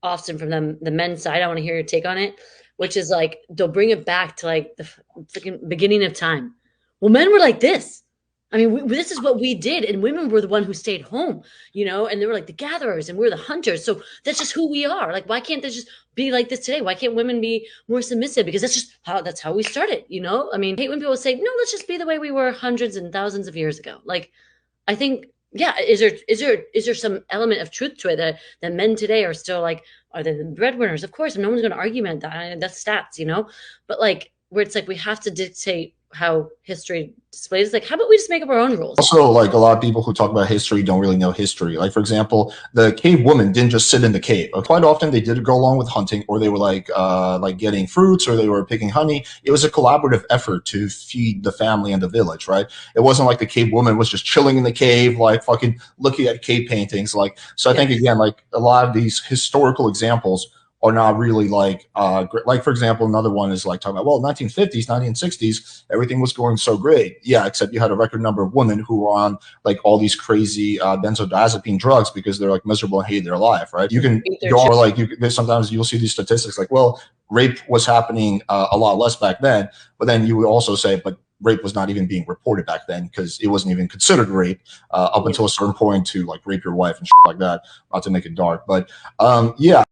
often from the men's side. I want to hear your take on it, which is like they'll bring it back to like the freaking beginning of time. Well, men were like this. I mean, this is what we did, and women were the one who stayed home, and they were like the gatherers, and we're the hunters. So that's just who we are. Like, why can't this just be like this today? Why can't women be more submissive? Because that's how we started. I mean, I hate when people say, no, let's just be the way we were hundreds and thousands of years ago. Like, I think, yeah, is there some element of truth to it that men today are still like, are they the breadwinners? Of course, and no one's going to argument that. That's stats. But like, where it's like we have to dictate how history displays. Like, how about we just make up our own rules? Also, like a lot of people who talk about history don't really know history. Like, for example, the cave woman didn't just sit in the cave. Quite often they did go along with hunting, or they were like getting fruits, or they were picking honey. It was a collaborative effort to feed the family and the village, right? It wasn't like the cave woman was just chilling in the cave, like fucking looking at cave paintings. Like, so I think again, like a lot of these historical examples are not really like for example, another one is like talking about, well, 1950s, 1960s, everything was going so great. Yeah, except you had a record number of women who were on like all these crazy benzodiazepine drugs because they're like miserable and hate their life, right? You can go or like sometimes you'll see these statistics like, well, rape was happening a lot less back then, but then you would also say, but rape was not even being reported back then because it wasn't even considered rape up until a certain point to like rape your wife and shit like that, not to make it dark. But yeah.